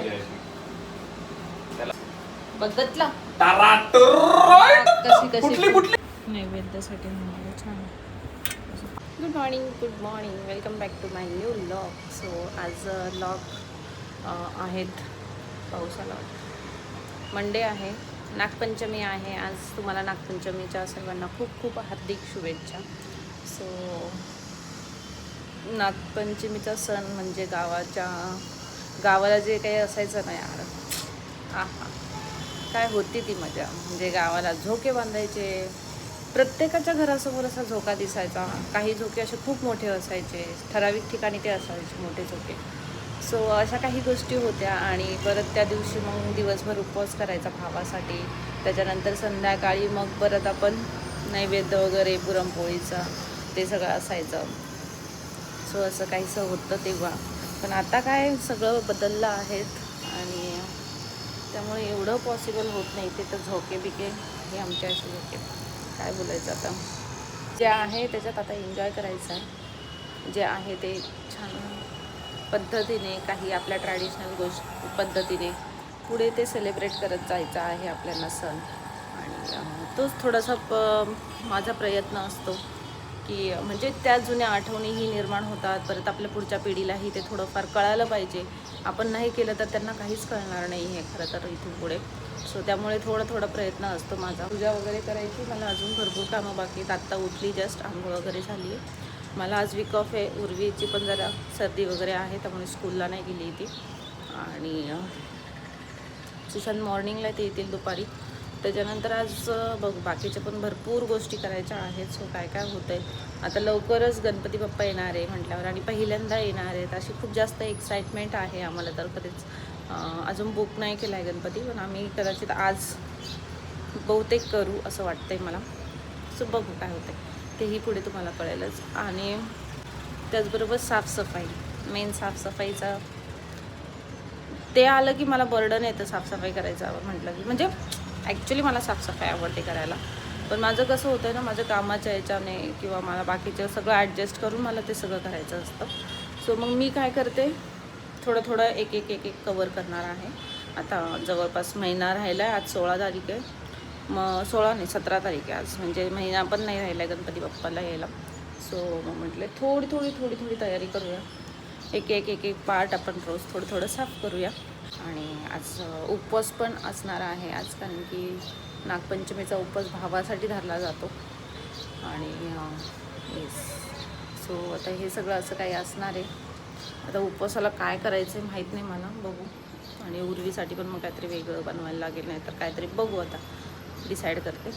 मजा यायची. बघतला कुठली कुठली नैवेद्यासाठी छान. Good morning welcome back to my new vlog. So आज व्लॉग आहेत पाऊस आला वाटतं. मंडे आहे, नागपंचमी आहे आज. तुम्हाला नागपंचमीच्या सर्वांना खूप खूप हार्दिक शुभेच्छा. सो नागपंचमीचा सण म्हणजे गावाला जे काही असायचं ना यार, आहा काय होती ती मजा. म्हणजे गावाला झोके बांधायचे, प्रत्येकाच्या घरासमोर असा झोका दिसायचा. काही झोके असे खूप मोठे असायचे, ठराविक ठिकाणी ते असायचे मोठे झोके. सो अशा काही गोष्टी होत्या. आणि परत त्या दिवशी मग दिवसभर उपवास करायचा भावासाठी. त्याच्यानंतर संध्याकाळी मग परत आपण नैवेद्य वगैरे पुरणपोळीचा ते सगळं असायचं. सो असं काहीसं होतं तेव्हा. पण आता काय सगळं बदललं आहेत आणि त्यामुळे एवढं पॉसिबल होत नाही. ते तर झोके बिके हे आमच्या असे झोके, काय बोलायचं आता. जे आहे त्याच्यात आता एन्जॉय करायचं आहे. जे आहे ते छान पद्धतीने, काही आपल्या ट्रॅडिशनल गोष्टी पद्धतीने पुढे ते सेलिब्रेट करत जायचं आहे आपल्याला सण. आणि तोच थोडासा माझा प्रयत्न असतो की म्हणजे त्या जुन्या आठवणीही निर्माण होतात. परत आपल्या पुढच्या पिढीलाही ते थोडंफार कळायला पाहिजे. आपण नाही केलं तर त्यांना काहीच कळणार नाही हे खरं तर इथून पुढे. सो त्यामुळे थोडा प्रयत्न असतो माझा. पूजा वगैरे करायची, मला अजून भरपूर कामं बाकी आहेत. आत्ता उठली जस्ट, आंघोळ वगैरे झाली आहे. मला आज वीक ऑफ आहे. उर्वीची पण जरा सर्दी वगैरे आहे, त्यामुळे स्कूलला नाही गेली ती. आणि सुशांत मॉर्निंगला ते येतील दुपारी. त्याच्यानंतर आज बघ बाकीच्या पण भरपूर गोष्टी करायच्या आहेत. सो काय काय होतं आहे आता. लवकरच गणपती बाप्पा येणार आहे म्हटल्यावर आणि पहिल्यांदा येणार आहेत, अशी खूप जास्त एक्साइटमेंट आहे आम्हाला. तर कधीच अजून बुक नाही केला आहे गणपती, पण आम्ही कदाचित आज बहुतेक करू असं वाटतं आहे मला. सो बघू काय होतं आहे, तेही पुढे तुम्हाला कळेलच. आणि त्याचबरोबर साफसफाई, मेन साफसफाईचा ते आलं की मला बर्डन येतं साफसफाई करायचं म्हटलं की. म्हणजे ॲक्च्युली मला साफसफाई आवडते करायला, पण माझं कसं होतं आहे ना, माझ्या कामाच्या याच्याने किंवा मला बाकीचं सगळं ॲडजस्ट करून मला ते सगळं करायचं असतं. सो मग मी काय करते, थोडं एक कवर करणार आहे. आता जवळपास महिना राहिला आहे. आज 16 तारीख आहे. मग 16 नाही 17 तारीख आहे आज. म्हणजे महिना पण नाही राहिला आहे गणपती बाप्पाला यायला. सो मग म्हटले थोडी तयारी करूया. एक पार्ट आपण रोज थोडं साफ करूया. आणि आज उपवास पण असणार आहे आज, कारण की नागपंचमीचा उपवास भावासाठी धरला जातो. आणि येस, सो आता हे सगळं असं काही असणार आहे. आता उपवासाला काय करायचं आहे माहीत नाही मला, बघू. आणि उर्वीसाठी पण मग काहीतरी वेगळं बनवायला लागेल, नाही तर काहीतरी बघू, आता डिसाईड करते.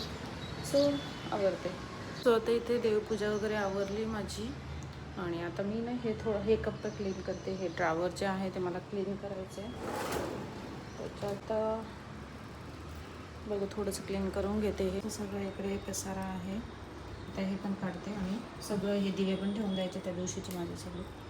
सो आवरते. सो आता इथे देवपूजा वगैरे आवरली माझी. आणि आता मी ना हे कप्पे क्लीन करते. हे ड्रावर जे आहे ते मला क्लीन करायचं आहे. त्याच्यात बघू थोडंसं क्लीन करून घेते. हे सगळं इकडे पसारा आहे, आता हे पण काढते. आणि सगळं हे दिवे पण ठेवून द्यायचे त्या दिवशीचे माझे सगळे.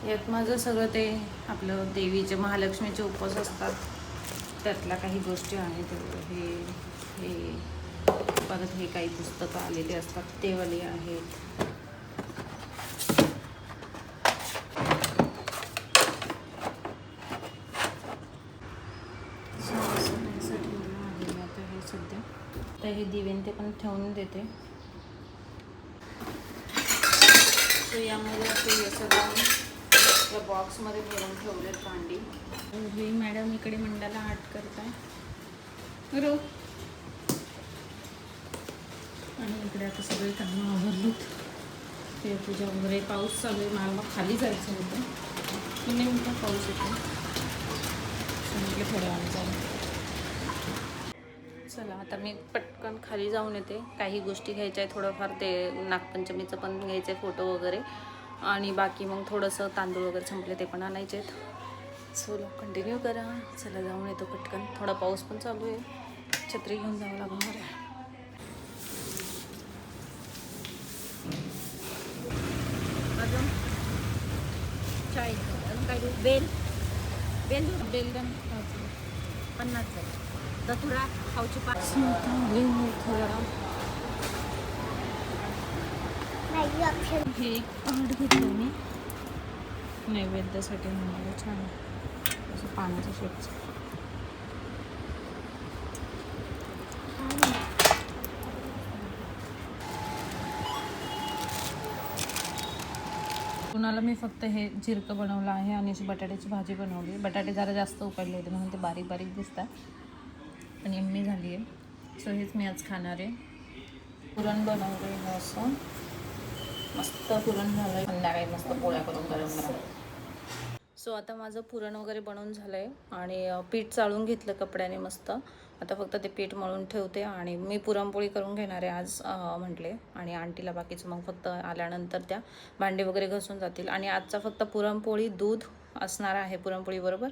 यात माझं सगळं ते आपलं देवीचे महालक्ष्मीचे उपवास असतात त्यातल्या काही गोष्टी आहेत. हे परत हे काही पुस्तकं आलेली असतात ते वाले आहेत. आता हे सध्या तर हे दिवेन ते पण ठेवून देते. तर यामध्ये असं सगळं या बॉक्समध्ये भरून ठेवलेत भांडी. ही मॅडम इकडे मंडाला आर्ट करत आहे. बरोबर. आणि इकडे आता सगळे कामं आवरलीत. ते पूजा वगैरे. पाऊस चालू आहे, मला खाली जायचं होतं पण नेमका पाऊस येतो. म्हटलं थोड्या वेळ जाऊ. चला आता मी पटकन खाली जाऊन येते. काही गोष्टी घ्यायच्या आहे, थोडंफार ते नागपंचमीचं पण घ्यायचं आहे फोटो वगैरे. आणि बाकी मग थोडंसं तांदूळ वगैरे संपले ते पण आणायचे आहेत. सो कंटिन्यू करा. चला जाऊन येतो पटकन. थोडा पाऊस पण चालू आहे, छत्री घेऊन जावं लागणार आहे. बेल बेलगन 50 झाले. दथुरा खाऊची पाच. हे एक पहाड घेतलं मी नैवेद्यासाठी म्हणाले. छान असं पाण्याचं शेपचं. कुणाला मी फक्त हे झिरकं बनवलं आहे आणि अशी बटाट्याची भाजी बनवली. बटाटे जरा जास्त उकडले होते म्हणून ते बारीक बारीक दिसतात आणि यम्मी झाली आहे. सो हेच मी आज खाणार आहे. पुरण बनवलेलं असं मस्त पुरण झालं आहे. संध्याकाळी मस्त पोळ्या करून गरम गरम. सो आता माझं पुरण वगैरे बनवून झालं आहे आणि पीठ चाळून घेतलं कपड्याने मस्त. आता फक्त ते पीठ मळून ठेवते आणि मी पुरणपोळी करून घेणार आहे आज म्हटले. आणि आंटीला बाकीचं मग फक्त आल्यानंतर त्या भांडे वगैरे घसून जातील. आणि आजचा फक्त पुरणपोळी दूध असणार आहे पुरणपोळीबरोबर.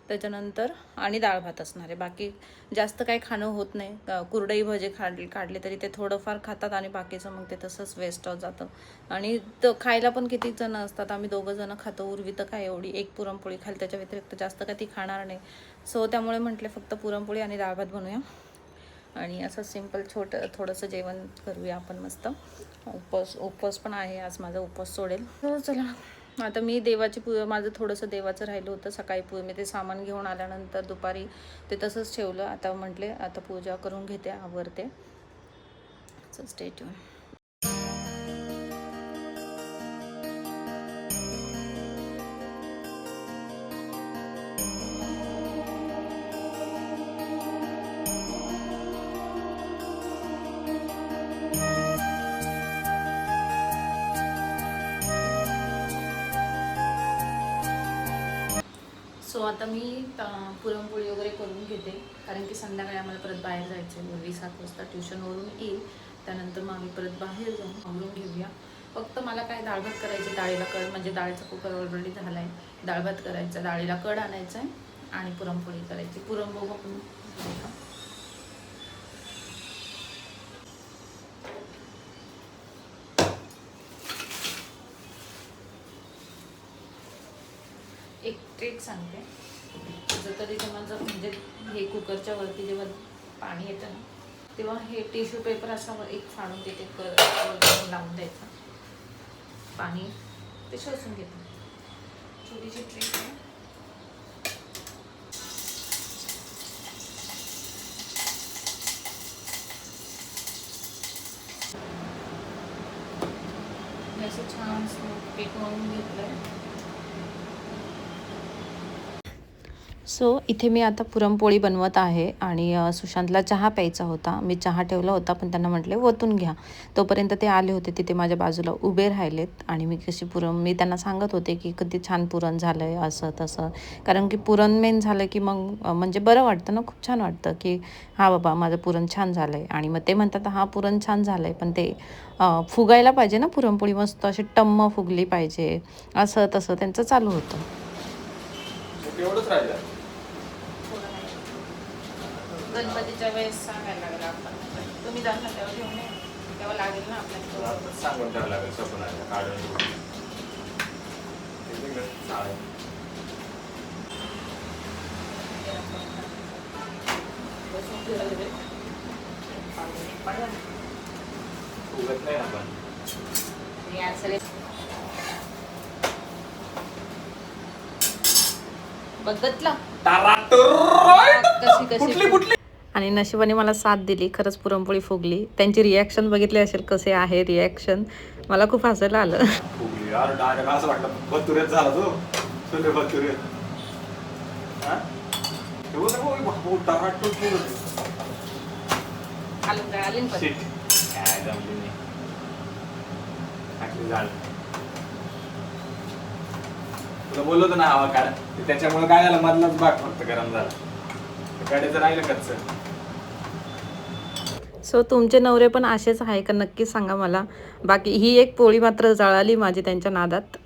त्याच्यानंतर आणि डाळ भात असणार आहे. बाकी जास्त काही खाणं होत नाही. कुरडई भजे काढले तरी ते थोडंफार खातात आणि बाकीचं मग ते तसंच वेस्ट होत जातं. आणि खायला पण किती जण असतात. आम्ही 2 जण खातो. उर्वी तर काय एवढी एक पुरणपोळी खायला, त्याच्या व्यतिरिक्त जास्त काही ती खाणार नाही. सो त्यामुळे म्हटले फक्त पुरणपोळी आणि डाळ भात बनवूया आणि असं सिम्पल थोडंसं जेवण करूया आपण मस्त. उपवास पण आहे आज माझा. उपवास सोडेल. तर चला आता मी माझं थोडंसं देवाचं राहिलं होतं. सकाळी मी ते सामान घेऊन आल्यानंतर दुपारी ते तसंच ठेवलं. आता म्हटले आता पूजा करून घेते, आवरते. So stay tuned. सो आता मी पुरणपोळी वगैरे करून घेते कारण की संध्याकाळी आम्हाला परत बाहेर जायचं आहे. 7 वाजता ट्युशनवरून येईल. त्यानंतर मग आम्ही परत बाहेर जाऊन आवरून घेऊया. फक्त मला काय डाळ भात करायचे. डाळीला कड म्हणजे डाळीचा कुकर ऑलरेडी झाला आहे. डाळ भात करायचा, डाळीला कड आणायचा आहे आणि पुरणपोळी करायची. पुरण बघू आपण एक ट्रिक सांगते. जर कधी तुम्हाला म्हणजे हे कुकरच्या वरती जेव्हा पाणी येतं ना तेव्हा हे टिश्यू पेपर असा एक फाडून तिथे लावून द्यायचं. पाणी ते शोषून घेतं. छोटीशी ट्रिक आहे. असं छान पीठ मळून घेतलंय. सो इथे मी आता पुरणपोळी बनवत आहे आणि सुशांतला चहा प्यायचा होता. मी चहा ठेवला होता पण त्यांना म्हटले ओतून घ्या. तोपर्यंत ते आले होते. तिथे माझ्या बाजूला उभे राहिलेत आणि मी त्यांना सांगत होते की किती छान पुरण झालं आहे असं तसं. कारण की पुरण मेन झालं की मग म्हणजे बरं वाटतं ना, खूप छान वाटतं की हा बाबा माझं पुरण छान झालं आहे. आणि मग ते म्हणतात हा पुरण छान झालं आहे पण ते फुगायला पाहिजे ना. पुरणपोळी मस्त अशी टम्म फुगली पाहिजे असं तसं त्यांचं चालू होतं. गणपतीच्या वेळेस सांगायला लागलं आपण. तुम्ही जाता तेव्हा घेऊन तेव्हा लागेल ना आपल्याला. सांगून ठेवावं लागेल स्वप्नाला काढून. बघतला आणि नशिबाने मला साथ दिली. खरंच पुरणपोळी फुगली. त्यांची रिॲक्शन बघितली असेल कसे आहे रिॲक्शन. मला खूप हसायला आलं. तुला बोललो होतो ना हवा काढ. त्याच्यामुळे काय झालं, मधलाच भाग फक्त गरम झाला. गाडीचं राहिलं कच्चं. सो तुमचे नवरे पण असेच आहे का नक्की सांगा मला. बाकी ही एक पोळी मात्र जळाली माझी त्यांच्या नादात.